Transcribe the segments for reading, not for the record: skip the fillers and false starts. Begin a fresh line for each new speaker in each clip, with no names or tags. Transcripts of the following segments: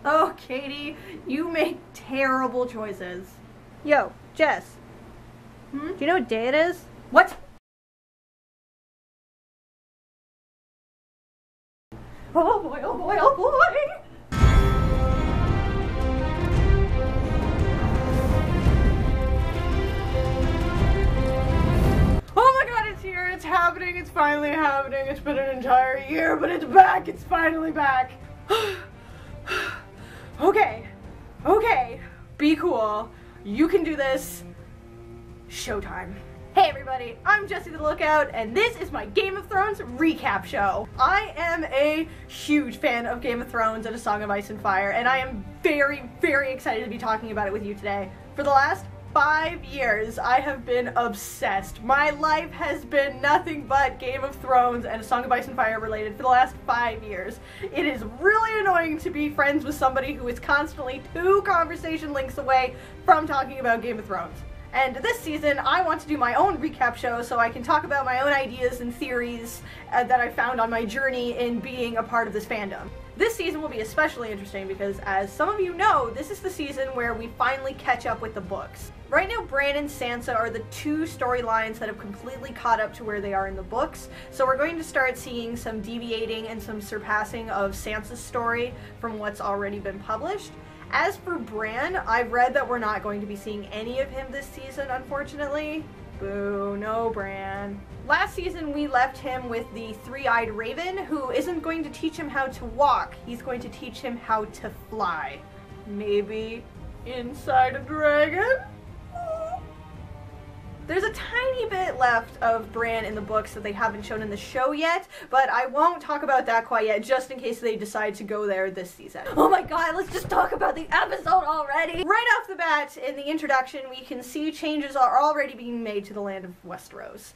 Oh, Katie, you make terrible choices. Yo, Jess. Do you know what day it is? What? Oh boy, oh boy, oh boy! Oh my god, it's here, it's happening, it's finally happening. It's been an entire year, but it's back, it's finally back. Okay, be cool. You can do this. Showtime. Hey everybody, I'm Jessie the Lookout, and this is my Game of Thrones recap show. I am a huge fan of Game of Thrones and A Song of Ice and Fire, and I am very, very excited to be talking about it with you today. For the last 5 years, I have been obsessed. My life has been nothing but Game of Thrones and A Song of Ice and Fire related for the last 5 years. It is really annoying to be friends with somebody who is constantly 2 conversation links away from talking about Game of Thrones. And this season, I want to do my own recap show so I can talk about my own ideas and theories that I found on my journey in being a part of this fandom. This season will be especially interesting because, as some of you know, this is the season where we finally catch up with the books. Right now, Bran and Sansa are the 2 storylines that have completely caught up to where they are in the books, so we're going to start seeing some deviating and some surpassing of Sansa's story from what's already been published. As for Bran, I've read that we're not going to be seeing any of him this season, unfortunately. Boo, no Bran. Last season we left him with the 3-eyed raven, who isn't going to teach him how to walk, he's going to teach him how to fly. Maybe inside a dragon? There's a tiny bit left of Bran in the books that they haven't shown in the show yet, but I won't talk about that quite yet, just in case they decide to go there this season. Oh my god, let's just talk about the episode already! Right off the bat, in the introduction, we can see changes are already being made to the land of Westeros.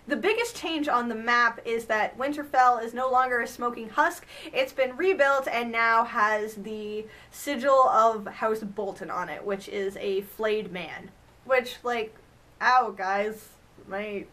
The biggest change on the map is that Winterfell is no longer a smoking husk. It's been rebuilt and now has the sigil of House Bolton on it, which is a flayed man. Which, like, ow, guys. My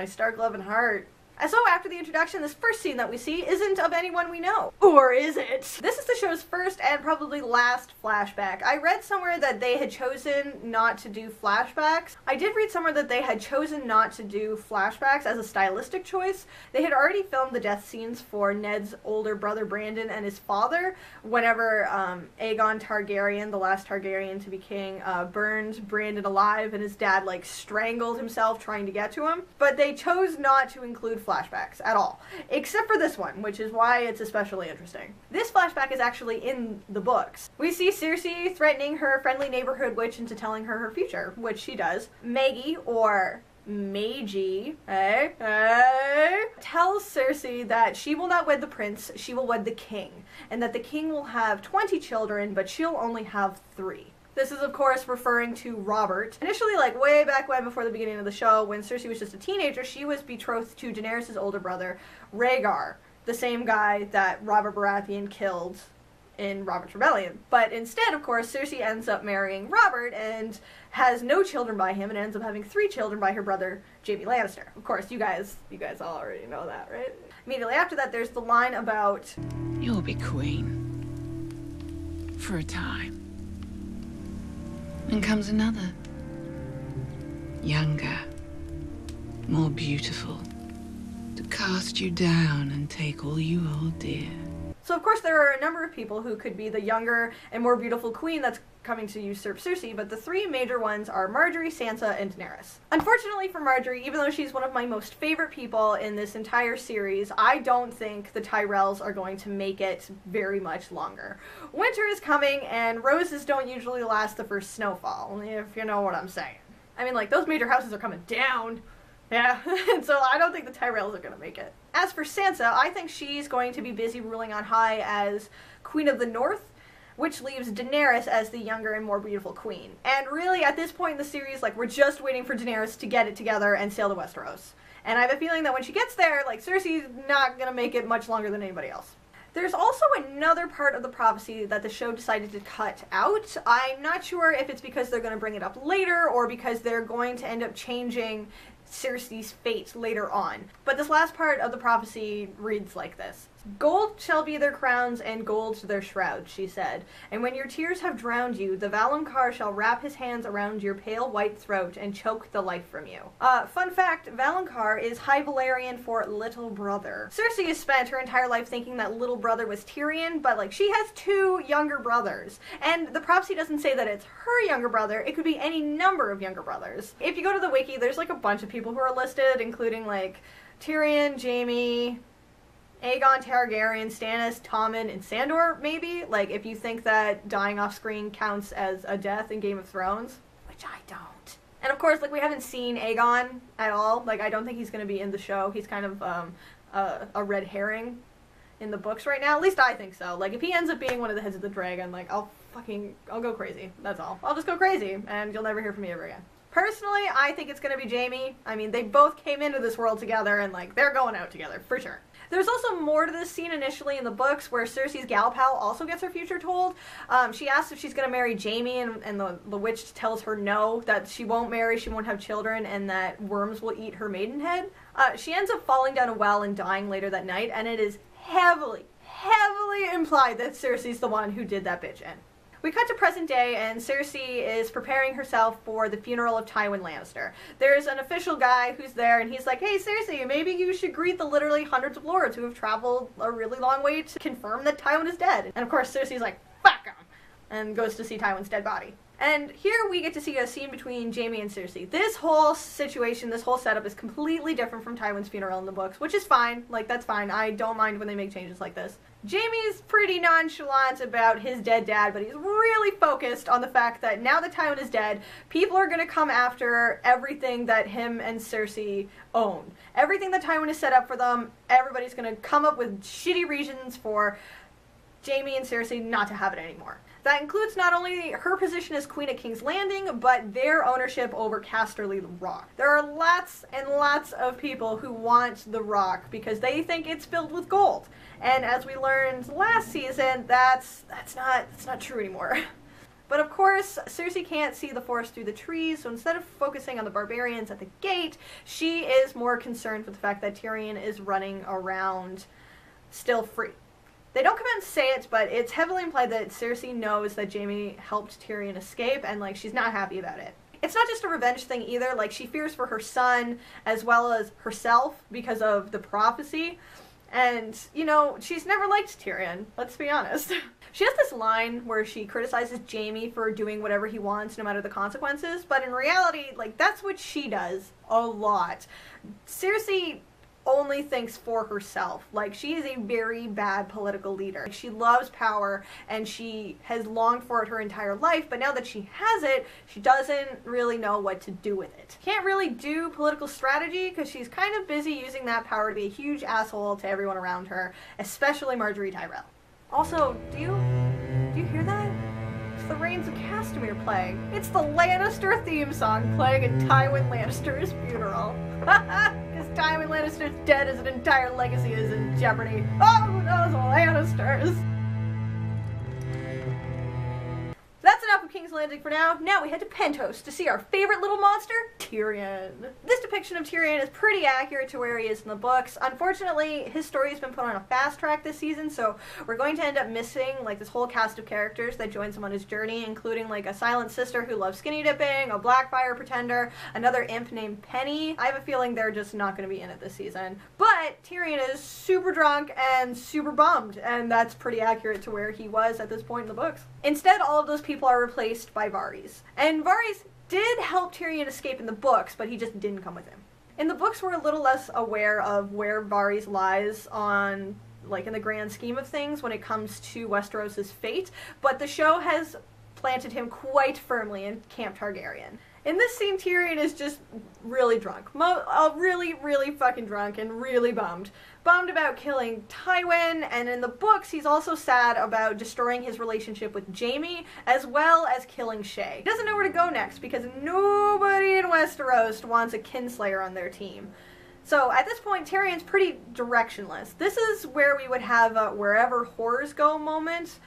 Stark love and heart. And so after the introduction, this first scene that we see isn't of anyone we know. Or is it? This is the show's first and probably last flashback. I read somewhere that they had chosen not to do flashbacks. I did read somewhere that they had chosen not to do flashbacks as a stylistic choice. They had already filmed the death scenes for Ned's older brother Brandon and his father whenever Aegon Targaryen, the last Targaryen to be king, burned Brandon alive and his dad like strangled himself trying to get to him. But they chose not to include flashbacks at all, except for this one, which is why it's especially interesting. This flashback is actually in the books. We see Cersei threatening her friendly neighborhood witch into telling her her future, which she does. Maggie, or Meiji, tells Cersei that she will not wed the prince, she will wed the king, and that the king will have 20 children, but she'll only have 3. This is, of course, referring to Robert. Initially, like, way back when, before the beginning of the show, when Cersei was just a teenager, she was betrothed to Daenerys' older brother, Rhaegar, the same guy that Robert Baratheon killed in Robert's Rebellion. But instead, of course, Cersei ends up marrying Robert and has no children by him and ends up having 3 children by her brother, Jaime Lannister. Of course, you guys all already know that, right? Immediately after that, there's the line about,
"You'll be queen. For a time. Then comes another. Younger. More beautiful. To cast you down and take all you hold dear."
So of course there are a number of people who could be the younger and more beautiful queen that's coming to usurp Cersei, but the 3 major ones are Margaery, Sansa, and Daenerys. Unfortunately for Margaery, even though she's one of my most favorite people in this entire series, I don't think the Tyrells are going to make it very much longer. Winter is coming, and roses don't usually last the first snowfall, if you know what I'm saying. I mean, like, those major houses are coming down. Yeah, and so I don't think the Tyrells are going to make it. As for Sansa, I think she's going to be busy ruling on high as Queen of the North, which leaves Daenerys as the younger and more beautiful queen. And really, at this point in the series, like, we're just waiting for Daenerys to get it together and sail to Westeros. And I have a feeling that when she gets there, like, Cersei's not going to make it much longer than anybody else. There's also another part of the prophecy that the show decided to cut out. I'm not sure if it's because they're going to bring it up later or because they're going to end up changing Cersei's fate later on. But this last part of the prophecy reads like this. Gold shall be their crowns and gold their shrouds, she said. And when your tears have drowned you, the Valonqar shall wrap his hands around your pale white throat and choke the life from you. Fun fact, Valonqar is High Valyrian for little brother. Cersei has spent her entire life thinking that little brother was Tyrion, but like she has 2 younger brothers. And the prophecy doesn't say that it's her younger brother, it could be any number of younger brothers. If you go to the wiki, there's like a bunch of people who are listed, including like Tyrion, Jaime, Aegon Targaryen, Stannis, Tommen, and Sandor, maybe? Like, if you think that dying off-screen counts as a death in Game of Thrones, which I don't. And of course, like, we haven't seen Aegon at all. Like, I don't think he's gonna be in the show. He's kind of, a red herring in the books right now. At least I think so. Like, if he ends up being one of the heads of the dragon, like, I'll go crazy. That's all. I'll just go crazy, and you'll never hear from me ever again. Personally, I think it's gonna be Jaime. I mean, they both came into this world together, and, like, they're going out together, for sure. There's also more to this scene initially in the books where Cersei's gal pal also gets her future told. She asks if she's going to marry Jaime, and the witch tells her no, that she won't marry, she won't have children, and that worms will eat her maidenhead. She ends up falling down a well and dying later that night, and it is heavily implied that Cersei's the one who did that bitch in. We cut to present day, and Cersei is preparing herself for the funeral of Tywin Lannister. There's an official guy who's there, and he's like, hey Cersei, maybe you should greet the literally hundreds of lords who have traveled a really long way to confirm that Tywin is dead. And of course Cersei's like, fuck him, and goes to see Tywin's dead body. And here we get to see a scene between Jaime and Cersei. This whole situation, this whole setup is completely different from Tywin's funeral in the books, which is fine. Like, that's fine. I don't mind when they make changes like this. Jaime's pretty nonchalant about his dead dad, but he's really focused on the fact that now that Tywin is dead, people are going to come after everything that him and Cersei own. Everything that Tywin has set up for them, everybody's going to come up with shitty reasons for Jaime and Cersei not to have it anymore. That includes not only her position as Queen at King's Landing, but their ownership over Casterly the Rock. There are lots and lots of people who want the Rock because they think it's filled with gold. And as we learned last season, that's not true anymore. But of course, Cersei can't see the forest through the trees, so instead of focusing on the barbarians at the gate, she is more concerned with the fact that Tyrion is running around still free. They don't come out and say it, but it's heavily implied that Cersei knows that Jaime helped Tyrion escape, and, like, she's not happy about it. It's not just a revenge thing either. Like, she fears for her son as well as herself because of the prophecy. And, you know, she's never liked Tyrion, let's be honest. She has this line where she criticizes Jaime for doing whatever he wants no matter the consequences, but in reality, like, that's what she does a lot. Cersei only thinks for herself. Like, she is a very bad political leader. She loves power, and she has longed for it her entire life, but now that she has it, she doesn't really know what to do with it. Can't really do political strategy, because she's kind of busy using that power to be a huge asshole to everyone around her, especially Margaery Tyrell. Also, do you hear that? It's the Rains of Castamere playing. It's the Lannister theme song playing at Tywin Lannister's funeral. Because Tywin Lannister's dead, his entire legacy is in jeopardy. Oh, those Lannisters! That's enough of King's Landing for now. Now we head to Pentos to see our favorite little monster, Tyrion. This depiction of Tyrion is pretty accurate to where he is in the books. Unfortunately, his story has been put on a fast track this season, so we're going to end up missing, like, this whole cast of characters that joins him on his journey, including, like, a silent sister who loves skinny dipping, a Blackfire pretender, another imp named Penny. I have a feeling they're just not going to be in it this season. But Tyrion is super drunk and super bummed, and that's pretty accurate to where he was at this point in the books. Instead, all of those people are replaced by Varys. And Varys did help Tyrion escape in the books, but he just didn't come with him. In the books, we're a little less aware of where Varys lies on, like, in the grand scheme of things when it comes to Westeros' fate, but the show has planted him quite firmly in Camp Targaryen. In this scene, Tyrion is just really drunk. Really fucking drunk and really bummed. Bummed about killing Tywin, and in the books, he's also sad about destroying his relationship with Jaime, as well as killing Shae. He doesn't know where to go next, because nobody in Westeros wants a kinslayer on their team. So at this point, Tyrion's pretty directionless. This is where we would have a wherever horrors go moment,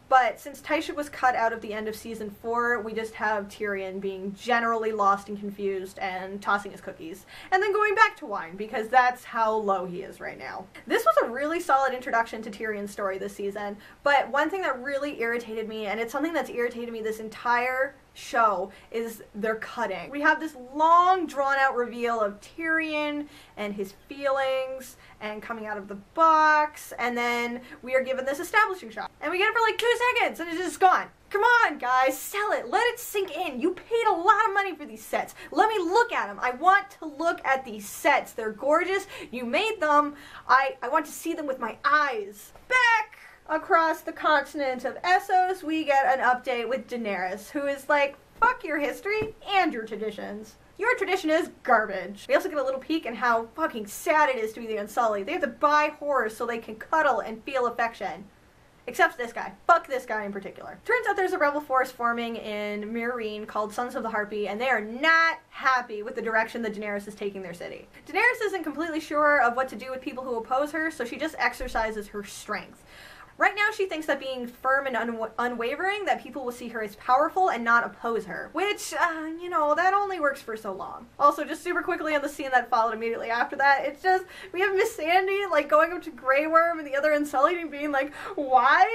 But since Tysha was cut out of the end of season 4, we just have Tyrion being generally lost and confused and tossing his cookies. And then going back to wine, because that's how low he is right now. This was a really solid introduction to Tyrion's story this season, but one thing that really irritated me, and it's something that's irritated me this entire show, is their cutting. We have this long drawn out reveal of Tyrion and his feelings and coming out of the box, and then we are given this establishing shot and we get it for like 2 seconds and it's just gone. Come on guys, sell it, let it sink in. You paid a lot of money for these sets. Let me look at them. I want to look at these sets. They're gorgeous. You made them. I want to see them with my eyes. Back across the continent of Essos, we get an update with Daenerys, who is like, fuck your history and your traditions. Your tradition is garbage. We also get a little peek in how fucking sad it is to be the Unsullied. They have to buy whores so they can cuddle and feel affection. Except this guy. Fuck this guy in particular. Turns out there's a rebel force forming in Meereen called Sons of the Harpy, and they are not happy with the direction that Daenerys is taking their city. Daenerys isn't completely sure of what to do with people who oppose her, so she just exercises her strength. Right now she thinks that being firm and unwavering, that people will see her as powerful and not oppose her. Which, you know, that only works for so long. Also, just super quickly on the scene that followed immediately after that, it's just, we have Miss Sandy, like, going up to Grey Worm and the other Unsullied and being like, why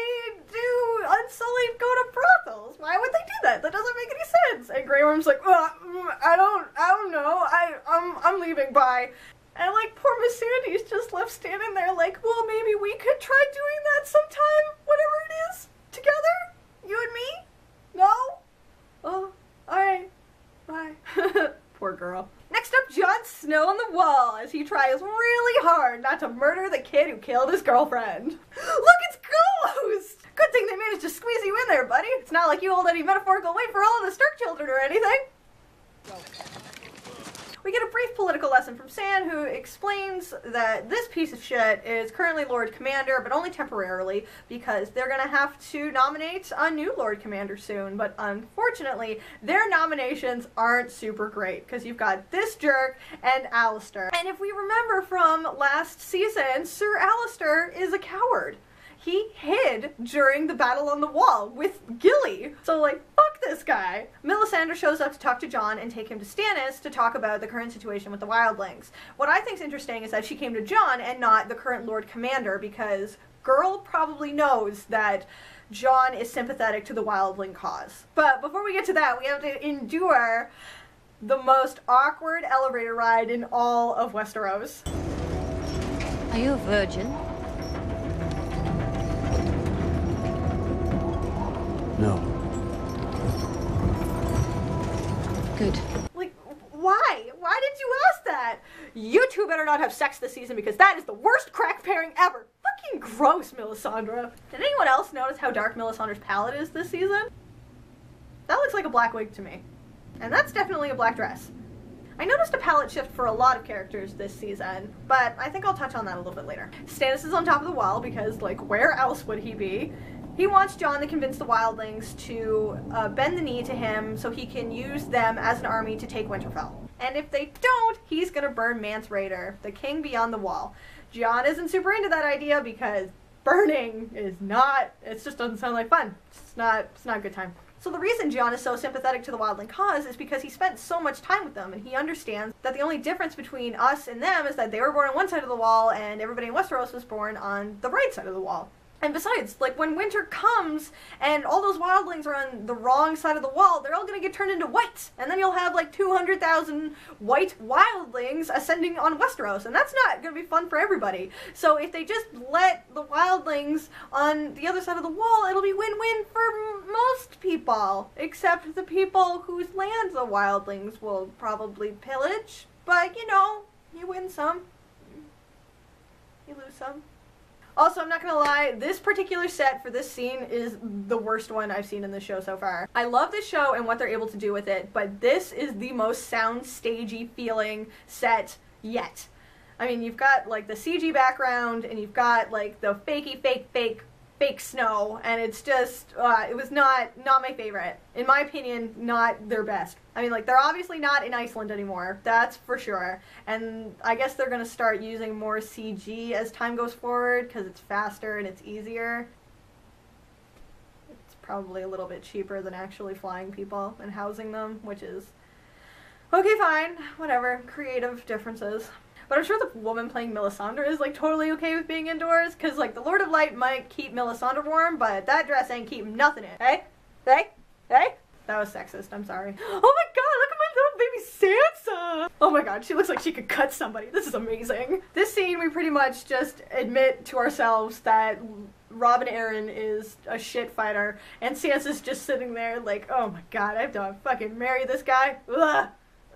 do Unsullied go to brothels? Why would they do that? That doesn't make any sense. And Grey Worm's like, I don't know, I'm leaving, bye. And like, poor Miss Sandy's just left standing there like, well, maybe we could try doing that sometime, whatever it is, together, you and me? No? Oh, alright, bye. Poor girl. Next up, Jon Snow on the wall as he tries really hard not to murder the kid who killed his girlfriend. Look, it's Ghost! Good thing they managed to squeeze you in there, buddy. It's not like you hold any metaphorical weight for all of the Stark children or anything. We get a brief political lesson from San, who explains that this piece of shit is currently Lord Commander, but only temporarily, because they're gonna have to nominate a new Lord Commander soon, but unfortunately, their nominations aren't super great, because you've got this jerk and Alistair. And if we remember from last season, Sir Alistair is a coward. He hid during the battle on the wall with Gilly. So like, fuck this guy. Melisandre shows up to talk to Jon and take him to Stannis to talk about the current situation with the wildlings. What I think is interesting is that she came to Jon and not the current Lord Commander, because girl probably knows that Jon is sympathetic to the wildling cause. But before we get to that, we have to endure the most awkward elevator ride in all of Westeros.
Are you a virgin?
No.
Good.
Like, why? Why did you ask that? You two better not have sex this season, because that is the worst crack pairing ever. Fucking gross, Melisandre. Did anyone else notice how dark Melisandre's palette is this season? That looks like a black wig to me. And that's definitely a black dress. I noticed a palette shift for a lot of characters this season, but I think I'll touch on that a little bit later. Stannis is on top of the wall, because, like, where else would he be? He wants Jon to convince the wildlings to bend the knee to him so he can use them as an army to take Winterfell. And if they don't, he's gonna burn Mance Rayder, the king beyond the wall. Jon isn't super into that idea because burning is not, it just doesn't sound like fun. It's not a good time. So the reason Jon is so sympathetic to the wildling cause is because he spent so much time with them, and he understands that the only difference between us and them is that they were born on one side of the wall and everybody in Westeros was born on the right side of the wall. And besides, like, when winter comes and all those wildlings are on the wrong side of the wall, they're all gonna get turned into whites. And then you'll have, like, 200,000 white wildlings ascending on Westeros. And that's not gonna be fun for everybody. So if they just let the wildlings on the other side of the wall, it'll be win-win for most people. Except the people whose lands the wildlings will probably pillage. But, you know, you win some, you lose some. Also, I'm not gonna lie, this particular set for this scene is the worst one I've seen in the show so far. I love this show and what they're able to do with it, but this is the most sound-stagey feeling set yet. I mean, you've got, like, the CG background, and you've got, like, the fake snow, and it's just, it was not my favorite. In my opinion, not their best. I mean, like, they're obviously not in Iceland anymore, that's for sure, and I guess they're gonna start using more CG as time goes forward, because it's faster and it's easier. probably a little bit cheaper than actually flying people and housing them, which is okay, fine, whatever, creative differences. But I'm sure the woman playing Melisandre is like totally okay with being indoors, because like the Lord of Light might keep Melisandre warm, but that dress ain't keeping nothing in. Hey? Hey? Hey? That was sexist, I'm sorry. Oh my god, look at my little baby Sansa! Oh my god, she looks like she could cut somebody. This is amazing. This scene, we pretty much just admit to ourselves that Robin Arryn is a shit fighter, and Sansa's just sitting there like, oh my god, I have to fucking marry this guy. Ugh.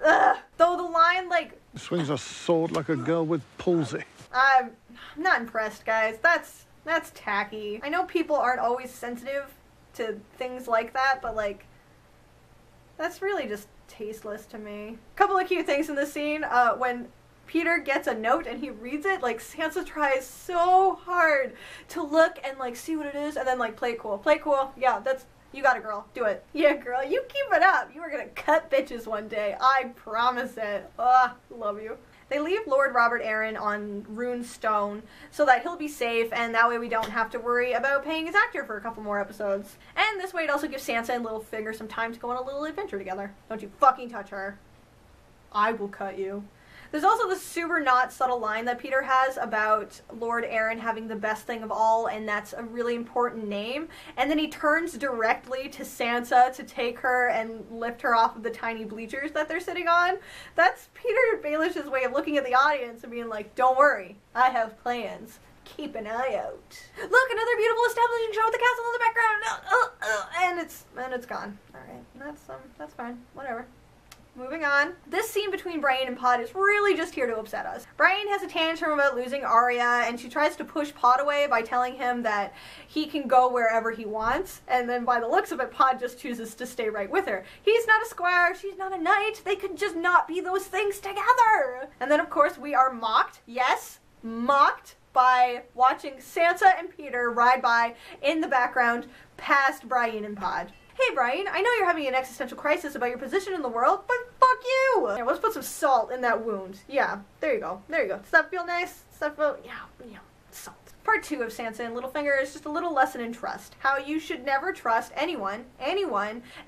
Ugh. Though the line, like,
swings a sword like a girl with palsy.
I'm not impressed, guys. That's tacky. I know people aren't always sensitive to things like that, but like, that's really just tasteless to me. Couple of cute things in this scene. When Peter gets a note and he reads it, like, Sansa tries so hard to look and like see what it is, and then like, play it cool. Play it cool. Yeah, that's, you got it, girl. Do it. Yeah, girl, you keep it up. You are gonna cut bitches one day. I promise it. Love you. They leave Lord Robert Arryn on Rune Stone so that he'll be safe, and that way we don't have to worry about paying his actor for a couple more episodes. And this way it also gives Sansa and Littlefinger some time to go on a little adventure together. Don't you fucking touch her. I will cut you. There's also the super not subtle line that Peter has about Lord Arryn having the best thing of all, and that's a really important name. And then he turns directly to Sansa to take her and lift her off of the tiny bleachers that they're sitting on. That's Peter Baelish's way of looking at the audience and being like, don't worry, I have plans. Keep an eye out. Look, another beautiful establishing shot with the castle in the background. And it's gone. Alright, that's fine. Whatever. Moving on. This scene between Brian and Pod is really just here to upset us. Brian has a tantrum about losing Arya, and she tries to push Pod away by telling him that he can go wherever he wants, and then by the looks of it, Pod just chooses to stay right with her. He's not a squire, she's not a knight, they could just not be those things together! And then of course we are mocked, yes, mocked, by watching Sansa and Peter ride by in the background past Brian and Pod. Hey Brian, I know you're having an existential crisis about your position in the world, but fuck you! Yeah, let's put some salt in that wound. Yeah, there you go. There you go. Does that feel nice? Does that feel... yeah, salt. Part 2 of Sansa and Littlefinger is just a little lesson in trust. How you should never trust anyone,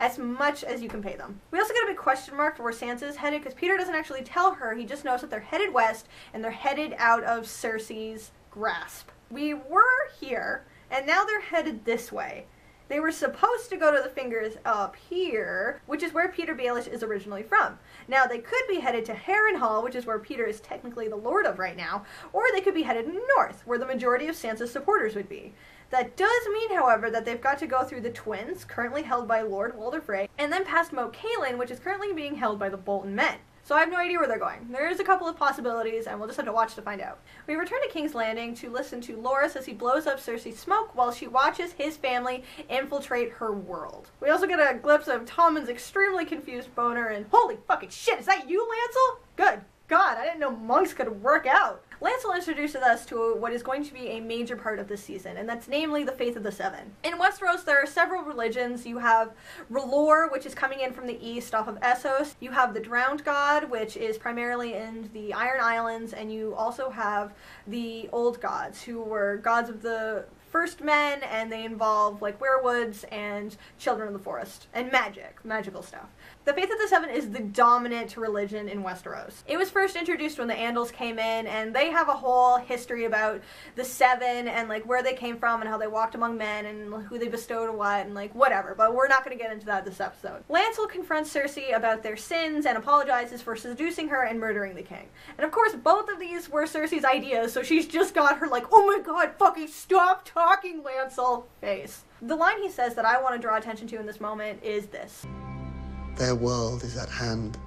as much as you can pay them. We also get a big question mark for where Sansa is headed, because Peter doesn't actually tell her. He just knows that they're headed west, and they're headed out of Cersei's grasp. We were here, and now they're headed this way. They were supposed to go to the Fingers up here, which is where Peter Baelish is originally from. Now, they could be headed to Harrenhal, which is where Peter is technically the lord of right now, or they could be headed north, where the majority of Sansa's supporters would be. That does mean, however, that they've got to go through the Twins, currently held by Lord Walder Frey, and then past Moat Cailin, which is currently being held by the Bolton Men. So I have no idea where they're going. There's a couple of possibilities, and we'll just have to watch to find out. We return to King's Landing to listen to Loras as he blows up Cersei's smoke while she watches his family infiltrate her world. We also get a glimpse of Tommen's extremely confused boner, and holy fucking shit, is that you, Lancel? Good God, I didn't know monks could work out. Lancel introduces us to what is going to be a major part of this season, and that's namely the Faith of the Seven. In Westeros, there are several religions. You have R'hllor, which is coming in from the east off of Essos. You have the Drowned God, which is primarily in the Iron Islands, and you also have the Old Gods, who were gods of the first men, and they involve like werewolves and children of the forest, and magical stuff. The Faith of the Seven is the dominant religion in Westeros. It was first introduced when the Andals came in, and they have a whole history about the Seven and like where they came from and how they walked among men and who they bestowed on what and like whatever, but we're not going to get into that this episode. Lancel confronts Cersei about their sins and apologizes for seducing her and murdering the king. And of course, both of these were Cersei's ideas, so she's just got her like, oh my god, fucking stop talking, Lancel face. The line he says that I want to draw attention to in this moment is this.
Their world is at hand.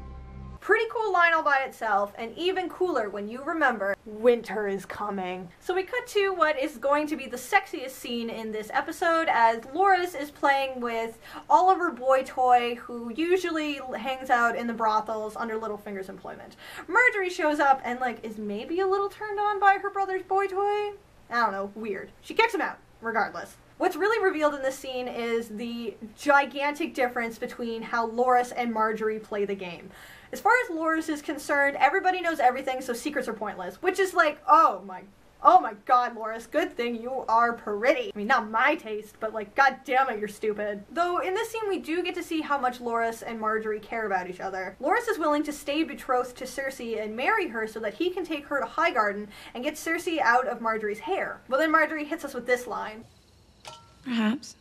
Pretty cool line all by itself, and even cooler when you remember winter is coming. So we cut to what is going to be the sexiest scene in this episode as Loras is playing with Oliver Boytoy, who usually hangs out in the brothels under Littlefinger's employment. Margaery shows up and like is maybe a little turned on by her brother's Boytoy. I don't know, weird. She kicks him out, regardless. What's really revealed in this scene is the gigantic difference between how Loras and Margaery play the game. As far as Loras is concerned, everybody knows everything, so secrets are pointless. Which is like, oh my Oh my god, Loras, good thing you are pretty. I mean, not my taste, but like, god damn it, you're stupid. Though in this scene we do get to see how much Loras and Margaery care about each other. Loras is willing to stay betrothed to Cersei and marry her so that he can take her to Highgarden and get Cersei out of Margaery's hair. Well, then Margaery hits us with this line.
Perhaps.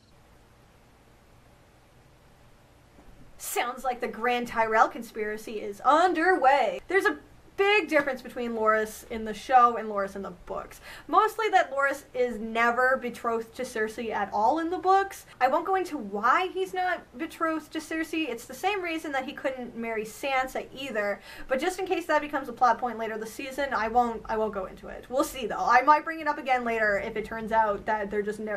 Sounds like the Grand Tyrell conspiracy is underway. There's a big difference between Loras in the show and Loras in the books. Mostly that Loras is never betrothed to Cersei at all in the books. I won't go into why he's not betrothed to Cersei. It's the same reason that he couldn't marry Sansa either. But just in case that becomes a plot point later this season, I won't go into it. We'll see though. I might bring it up again later if it turns out that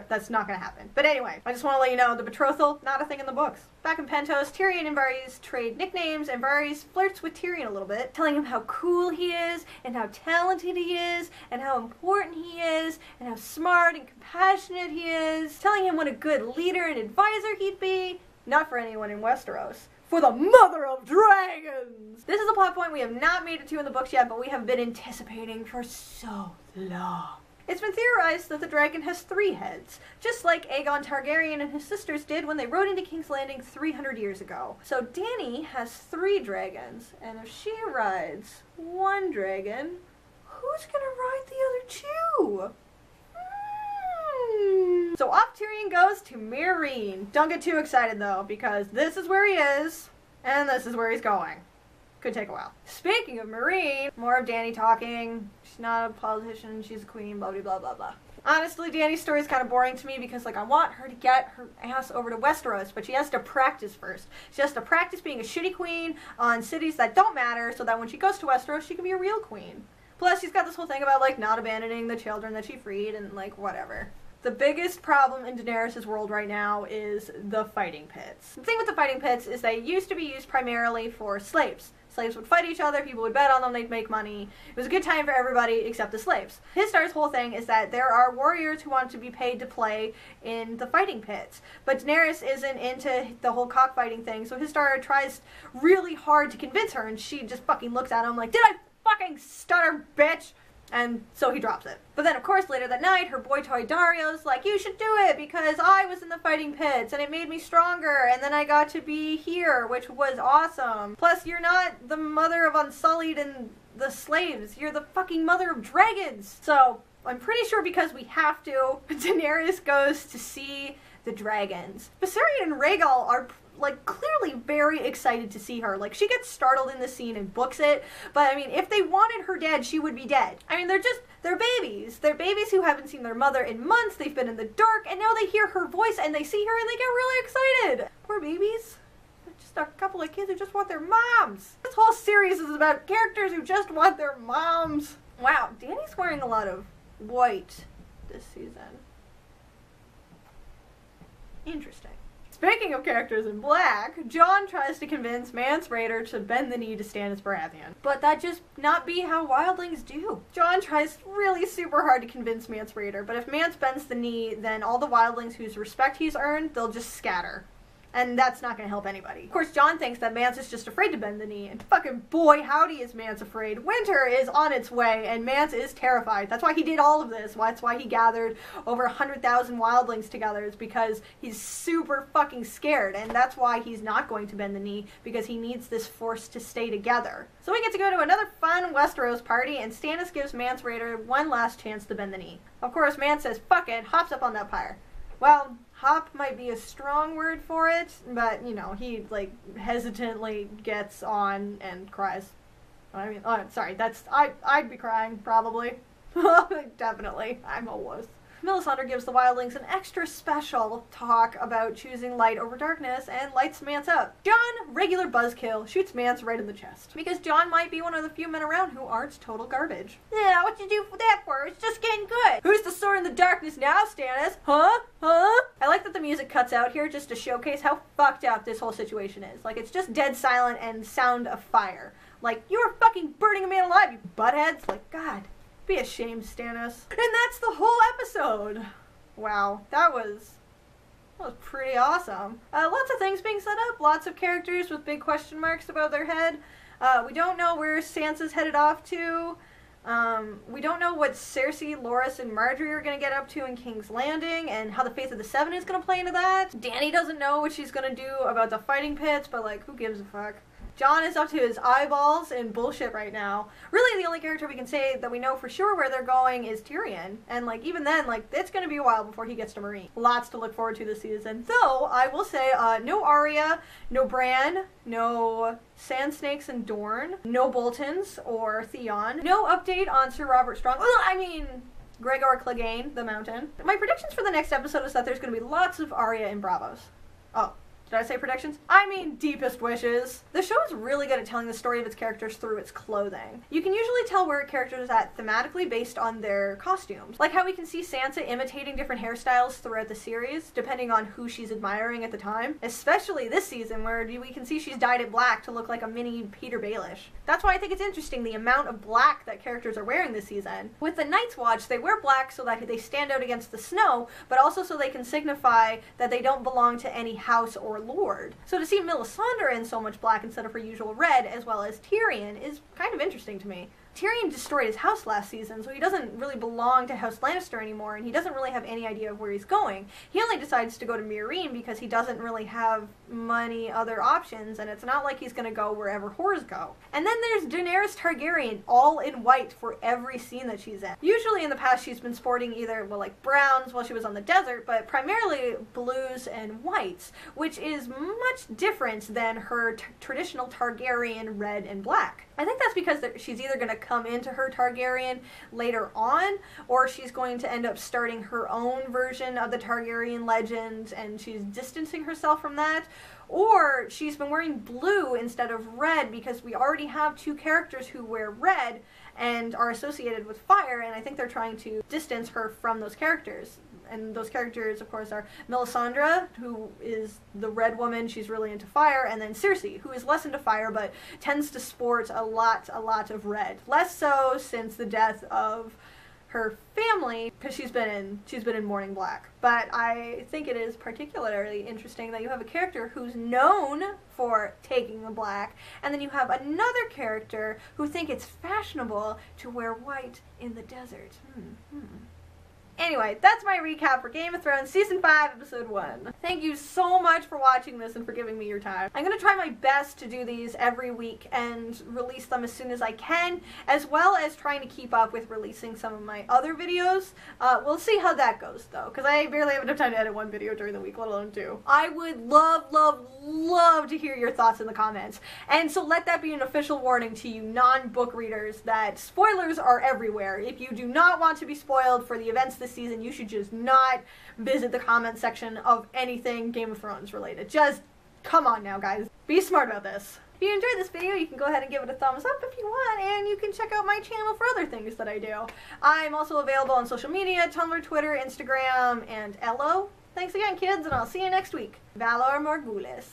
that's not gonna happen. But anyway, I just want to let you know the betrothal, not a thing in the books. Back in Pentos, Tyrion and Varys trade nicknames, and Varys flirts with Tyrion a little bit, telling him how cool he is, and how talented he is, and how important he is, and how smart and compassionate he is, telling him what a good leader and advisor he'd be. Not for anyone in Westeros. For the Mother of Dragons! This is a plot point we have not made it to in the books yet, but we have been anticipating for so long. It's been theorized that the dragon has 3 heads, just like Aegon Targaryen and his sisters did when they rode into King's Landing 300 years ago. So Dany has 3 dragons, and if she rides 1 dragon, who's gonna ride the other 2? So off Tyrion goes to Meereen. Don't get too excited though, because this is where he is, and this is where he's going. Could take a while. Speaking of Meereen, more of Dany talking. She's not a politician, she's a queen, blah blah blah blah blah. Honestly, Dany's story is kind of boring to me because like I want her to get her ass over to Westeros, but she has to practice first. She has to practice being a shitty queen on cities that don't matter so that when she goes to Westeros, she can be a real queen. Plus, she's got this whole thing about like not abandoning the children that she freed and like whatever. The biggest problem in Daenerys' world right now is the fighting pits. The thing with the fighting pits is they used to be used primarily for slaves. Slaves would fight each other, people would bet on them, they'd make money. It was a good time for everybody except the slaves. His whole thing is that there are warriors who want to be paid to play in the fighting pits. But Daenerys isn't into the whole cockfighting thing, so Hissar tries really hard to convince her, and she just fucking looks at him like, did I fucking stutter, bitch? And so he drops it. But then, of course, later that night, her boy toy Dario's like, you should do it because I was in the fighting pits and it made me stronger and then I got to be here, which was awesome. Plus, you're not the mother of Unsullied and the slaves. You're the fucking mother of dragons. So, I'm pretty sure because we have to, Daenerys goes to see the dragons. Viserion and Rhaegal are like clearly very excited to see her. Like she gets startled in the scene and books it, but I mean if they wanted her dead, she would be dead. I mean they're babies. They're babies who haven't seen their mother in months, they've been in the dark, and now they hear her voice and they see her and they get really excited. Poor babies. They're just a couple of kids who just want their moms. This whole series is about characters who just want their moms. Wow, Dany's wearing a lot of white this season. Interesting. Speaking of characters in black, Jon tries to convince Mance Rayder to bend the knee to Stannis Baratheon. But that just not be how wildlings do. Jon tries really super hard to convince Mance Rayder, but if Mance bends the knee, then all the wildlings whose respect he's earned, they'll just scatter. And that's not going to help anybody. Of course, Jon thinks that Mance is just afraid to bend the knee, and fucking boy howdy is Mance afraid. Winter is on its way, and Mance is terrified. That's why he did all of this. That's why he gathered over 100,000 wildlings together, is because he's super fucking scared, and that's why he's not going to bend the knee, because he needs this force to stay together. So we get to go to another fun Westeros party, and Stannis gives Mance Rayder one last chance to bend the knee. Of course, Mance says, fuck it, hops up on that pyre. Well, hop might be a strong word for it, but, you know, he, like, hesitantly gets on and cries. I mean, oh, sorry, I'd be crying, probably. Definitely. I'm a wuss. Melisandre gives the wildlings an extra special talk about choosing light over darkness and lights Mance up. Jon, regular buzzkill, shoots Mance right in the chest. Because Jon might be one of the few men around who aren't total garbage. Yeah, what'd you do for that for? It's just getting good. Who's the sword in the darkness now, Stannis? Huh? I like that the music cuts out here just to showcase how fucked up this whole situation is. Like, it's just dead silent and sound of fire. Like, you were fucking burning a man alive, you buttheads. Like, God. Be ashamed, Stannis. And that's the whole episode. Wow, that was pretty awesome. Lots of things being set up, lots of characters with big question marks above their head. We don't know where Sansa's headed off to. We don't know what Cersei, Loras, and Margaery are going to get up to in King's Landing, and how the Faith of the Seven is going to play into that. Dany doesn't know what she's going to do about the fighting pits, but like, who gives a fuck? Jon is up to his eyeballs in bullshit right now. Really, the only character we can say that we know for sure where they're going is Tyrion. And, like, even then, like, it's gonna be a while before he gets to Meereen. Lots to look forward to this season. Though, I will say, no Arya, no Bran, no Sand Snakes and Dorne, no Boltons or Theon, no update on Sir Robert Strong. Well, I mean, Gregor Clegane, the Mountain. My predictions for the next episode is that there's gonna be lots of Arya in Bravos. Oh. Did I say predictions? I mean deepest wishes. The show is really good at telling the story of its characters through its clothing. You can usually tell where a character is at thematically based on their costumes. Like how we can see Sansa imitating different hairstyles throughout the series, depending on who she's admiring at the time. Especially this season, where we can see she's dyed it black to look like a mini Peter Baelish. That's why I think it's interesting the amount of black that characters are wearing this season. With the Night's Watch, they wear black so that they stand out against the snow, but also so they can signify that they don't belong to any house or lord. So to see Melisandre in so much black instead of her usual red, as well as Tyrion, is kind of interesting to me. Tyrion destroyed his house last season, so he doesn't really belong to House Lannister anymore, and he doesn't really have any idea of where he's going. He only decides to go to Meereen because he doesn't really have many other options, and it's not like he's gonna go wherever whores go. And then there's Daenerys Targaryen, all in white for every scene that she's in. Usually in the past she's been sporting either, well, like browns while she was on the desert, but primarily blues and whites, which is much different than her traditional Targaryen red and black. I think that's because she's either going to come into her Targaryen later on, or she's going to end up starting her own version of the Targaryen legend, and she's distancing herself from that. Or she's been wearing blue instead of red because we already have two characters who wear red and are associated with fire, and I think they're trying to distance her from those characters. And those characters, of course, are Melisandre, who is the red woman, she's really into fire, and then Cersei, who is less into fire, but tends to sport a lot of red. Less so since the death of her family, because she's been in mourning black. But I think it is particularly interesting that you have a character who's known for taking the black, and then you have another character who think it's fashionable to wear white in the desert. Anyway, that's my recap for Game of Thrones Season 5, Episode 1. Thank you so much for watching this and for giving me your time. I'm going to try my best to do these every week and release them as soon as I can, as well as trying to keep up with releasing some of my other videos. We'll see how that goes, though, because I barely have enough time to edit one video during the week, let alone two. I would love to hear your thoughts in the comments. And so let that be an official warning to you non-book readers that spoilers are everywhere. If you do not want to be spoiled for the events this season, you should just not visit the comment section of anything Game of Thrones related. Just come on now, guys. Be smart about this. If you enjoyed this video, you can go ahead and give it a thumbs up if you want, and you can check out my channel for other things that I do. I'm also available on social media, Tumblr, Twitter, Instagram, and Elo. Thanks again, kids, and I'll see you next week. Valor Morgulis.